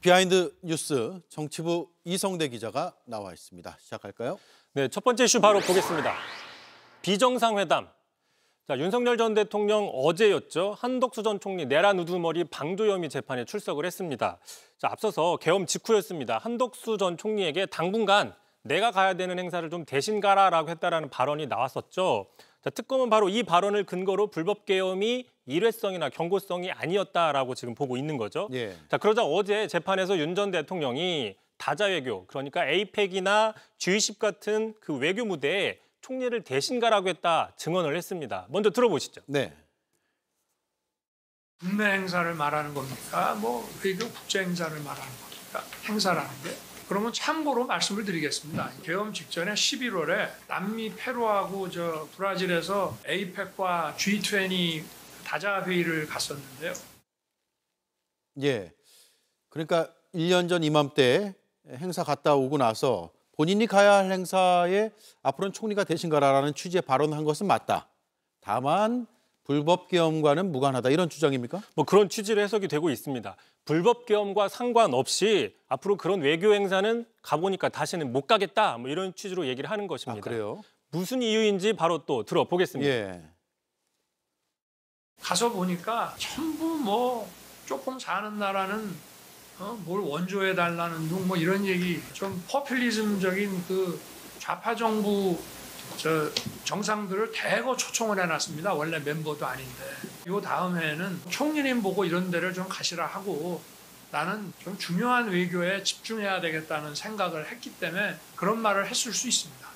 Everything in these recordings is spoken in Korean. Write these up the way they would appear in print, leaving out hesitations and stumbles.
비하인드 뉴스 정치부 이성대 기자가 나와 있습니다. 시작할까요? 네, 첫 번째 이슈 바로 보겠습니다. 비정상회담. 자, 윤석열 전 대통령 어제였죠. 한덕수 전 총리 내란 우두머리 방조 혐의 재판에 출석을 했습니다. 자, 앞서서 계엄 직후였습니다. 한덕수 전 총리에게 당분간 내가 가야 되는 행사를 좀 대신 가라라고 했다라는 발언이 나왔었죠. 자, 특검은 바로 이 발언을 근거로 불법 계엄이 일회성이나 경고성이 아니었다라고 지금 보고 있는 거죠. 예. 자, 그러자 어제 재판에서 윤 전 대통령이 다자외교, 그러니까 에이펙이나 G20 같은 그 외교 무대에 총리를 대신 가라고 했다 증언을 했습니다. 먼저 들어보시죠. 네. 국내 행사를 말하는 겁니까? 뭐 외교 국제 행사를 말하는 겁니까? 행사라는 게. 그러면 참고로 말씀을 드리겠습니다. 계엄 직전에 11월에 남미 페루하고 브라질에서 에이펙과 G20 다자 회의를 갔었는데요. 예. 그러니까 1년 전 이맘때 행사 갔다 오고 나서 본인이 가야 할 행사에 앞으로는 총리가 대신 가라라는 취지의 발언한 것은 맞다. 다만 불법 계엄과는 무관하다 이런 주장입니까? 뭐 그런 취지로 해석이 되고 있습니다. 불법 계엄과 상관없이 앞으로 그런 외교 행사는 가보니까 다시는 못 가겠다. 뭐 이런 취지로 얘기를 하는 것입니다. 아, 그래요? 무슨 이유인지 바로 또 들어보겠습니다. 예. 가서 보니까 전부 뭐 조금 사는 나라는 뭘 원조해 달라는 둥 뭐 이런 얘기, 좀 포퓰리즘적인 그 좌파 정부 정상들을 대거 초청을 해놨습니다. 원래 멤버도 아닌데. 요 다음에는 총리님 보고 이런 데를 좀 가시라 하고 나는 좀 중요한 외교에 집중해야 되겠다는 생각을 했기 때문에 그런 말을 했을 수 있습니다.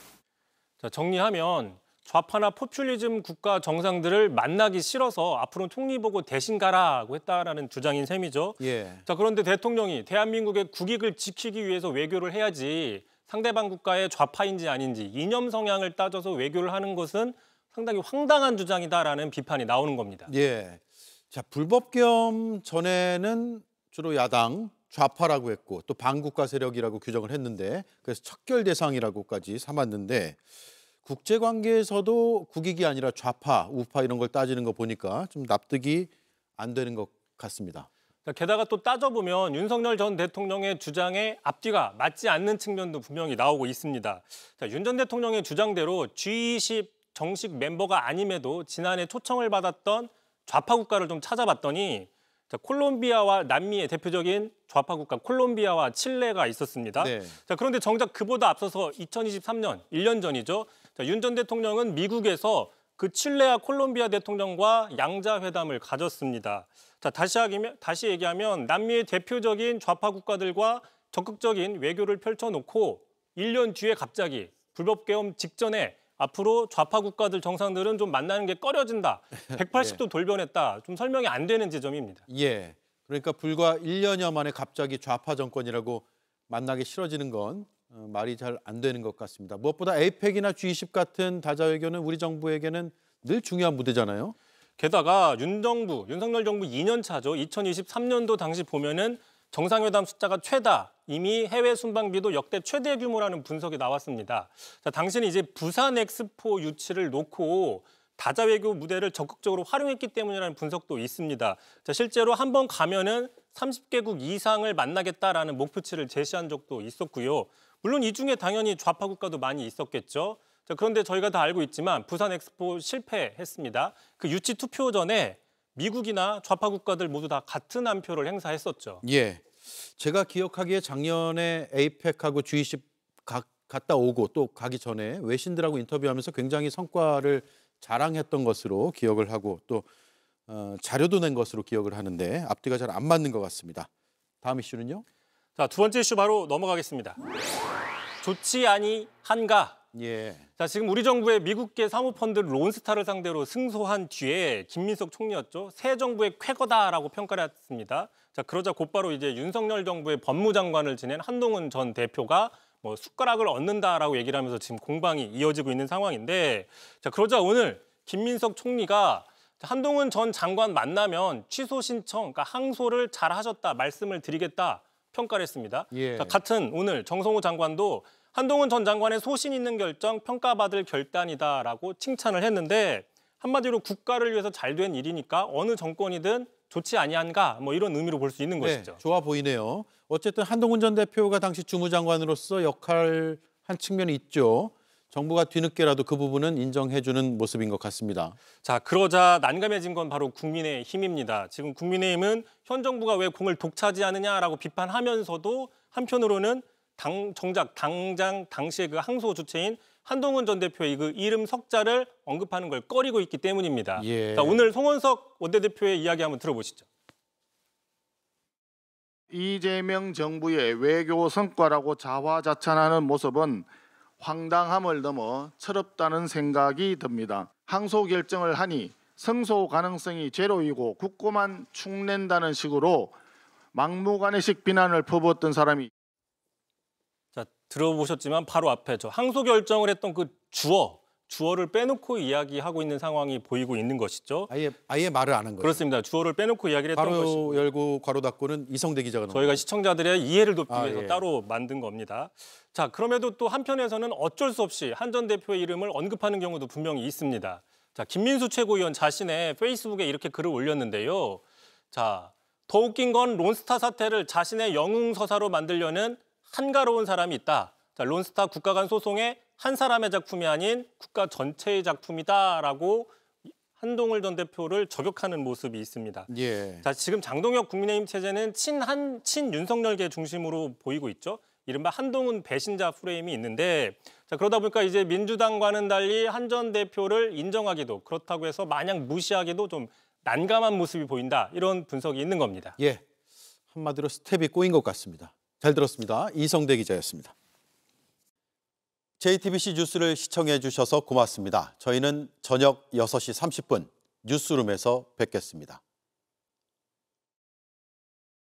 자, 정리하면 좌파나 포퓰리즘 국가 정상들을 만나기 싫어서 앞으로는 총리 보고 대신 가라고 했다라는 주장인 셈이죠. 예. 자, 그런데 대통령이 대한민국의 국익을 지키기 위해서 외교를 해야지 상대방 국가의 좌파인지 아닌지 이념 성향을 따져서 외교를 하는 것은 상당히 황당한 주장이다라는 비판이 나오는 겁니다. 예. 자, 불법 계엄 전에는 주로 야당 좌파라고 했고 또 반국가 세력이라고 규정을 했는데 그래서 척결 대상이라고까지 삼았는데 국제관계에서도 국익이 아니라 좌파, 우파 이런 걸 따지는 거 보니까 좀 납득이 안 되는 것 같습니다. 게다가 또 따져보면 윤석열 전 대통령의 주장에 앞뒤가 맞지 않는 측면도 분명히 나오고 있습니다. 윤 전 대통령의 주장대로 G20 정식 멤버가 아님에도 지난해 초청을 받았던 좌파 국가를 좀 찾아봤더니 콜롬비아와 남미의 대표적인 좌파 국가 콜롬비아와 칠레가 있었습니다. 네. 자, 그런데 정작 그보다 앞서서 2023년, 1년 전이죠. 윤 전 대통령은 미국에서 그 칠레와 콜롬비아 대통령과 양자회담을 가졌습니다. 자, 다시 얘기하면 남미의 대표적인 좌파 국가들과 적극적인 외교를 펼쳐놓고 1년 뒤에 갑자기 불법 계엄 직전에 앞으로 좌파 국가들 정상들은 좀 만나는 게 꺼려진다. 180도 돌변했다. 좀 설명이 안 되는 지점입니다. 예. 그러니까 불과 1년여 만에 갑자기 좌파 정권이라고 만나기 싫어지는 건 말이 잘 안 되는 것 같습니다. 무엇보다 에이펙이나 G20 같은 다자외교는 우리 정부에게는 늘 중요한 무대잖아요. 게다가 윤석열 정부 2년 차죠. 2023년도 당시 보면은 정상회담 숫자가 최다, 이미 해외 순방비도 역대 최대 규모라는 분석이 나왔습니다. 자, 당시는 이제 부산 엑스포 유치를 놓고 다자외교 무대를 적극적으로 활용했기 때문이라는 분석도 있습니다. 자, 실제로 한번 가면은 30개국 이상을 만나겠다라는 목표치를 제시한 적도 있었고요. 물론 이 중에 당연히 좌파 국가도 많이 있었겠죠. 자, 그런데 저희가 다 알고 있지만 부산 엑스포 실패했습니다. 그 유치 투표 전에 미국이나 좌파 국가들 모두 다 같은 한 표를 행사했었죠. 예. 제가 기억하기에 작년에 에이펙하고 G20 갔다 오고 또 가기 전에 외신들하고 인터뷰하면서 굉장히 성과를 자랑했던 것으로 기억을 하고 또 자료도 낸 것으로 기억을 하는데 앞뒤가 잘 안 맞는 것 같습니다. 다음 이슈는요? 자, 두 번째 이슈 바로 넘어가겠습니다. 좋지 아니한가? 예. 자, 지금 우리 정부의 미국계 사모펀드 론스타를 상대로 승소한 뒤에 김민석 총리였죠. 새 정부의 쾌거다라고 평가를 했습니다. 자, 그러자 곧바로 이제 윤석열 정부의 법무장관을 지낸 한동훈 전 대표가 뭐 숟가락을 얻는다라고 얘기를 하면서 지금 공방이 이어지고 있는 상황인데, 자, 그러자 오늘 김민석 총리가 한동훈 전 장관 만나면 취소 신청, 그러니까 항소를 잘 하셨다 말씀을 드리겠다 평가를 했습니다. 예. 자, 같은 오늘 정성호 장관도 한동훈 전 장관의 소신 있는 결정 평가받을 결단이다라고 칭찬을 했는데 한마디로 국가를 위해서 잘 된 일이니까 어느 정권이든 좋지 아니한가 뭐 이런 의미로 볼 수 있는 것이죠. 좋아 보이네요. 어쨌든 한동훈 전 대표가 당시 주무장관으로서 역할한 측면이 있죠. 정부가 뒤늦게라도 그 부분은 인정해주는 모습인 것 같습니다. 자, 그러자 난감해진 건 바로 국민의힘입니다. 지금 국민의힘은 현 정부가 왜 공을 독차지하느냐라고 비판하면서도 한편으로는 정작 당시의 그 항소 주체인 한동훈 전 대표의 그 이름 석자를 언급하는 걸 꺼리고 있기 때문입니다. 예. 자, 오늘 송원석 원내대표의 이야기 한번 들어보시죠. 이재명 정부의 외교 성과라고 자화자찬하는 모습은 황당함을 넘어 철없다는 생각이 듭니다. 항소 결정을 하니 승소 가능성이 제로이고 국고만 축낸다는 식으로 막무가내식 비난을 퍼붓던 사람이 자, 들어보셨지만 바로 앞에 저 항소 결정을 했던 그 주어를 빼놓고 이야기하고 있는 상황이 보이고 있는 것이죠. 아예 말을 안 한 거예요. 그렇습니다. 주어를 빼놓고 이야기를 했던 괄호 것이고 열고 괄호 닫고는 이성대 기자가 저희가 시청자들의 이해를 돕기 아, 위해서 예. 따로 만든 겁니다. 자, 그럼에도 또 한편에서는 어쩔 수 없이 한 전 대표의 이름을 언급하는 경우도 분명히 있습니다. 자, 김민수 최고위원 자신의 페이스북에 이렇게 글을 올렸는데요. 자, 더 웃긴 건 론스타 사태를 자신의 영웅서사로 만들려는 한가로운 사람이 있다. 자, 론스타 국가 간 소송의 한 사람의 작품이 아닌 국가 전체의 작품이다라고 한동훈 전 대표를 저격하는 모습이 있습니다. 예. 자, 지금 장동혁 국민의힘 체제는 친윤석열계 중심으로 보이고 있죠. 이른바 한동훈 배신자 프레임이 있는데 자, 그러다 보니까 이제 민주당과는 달리 한 전 대표를 인정하기도 그렇다고 해서 마냥 무시하기도 좀 난감한 모습이 보인다. 이런 분석이 있는 겁니다. 예. 한마디로 스텝이 꼬인 것 같습니다. 잘 들었습니다. 이성대 기자였습니다. JTBC 뉴스를 시청해 주셔서 고맙습니다. 저희는 저녁 6시 30분 뉴스룸에서 뵙겠습니다.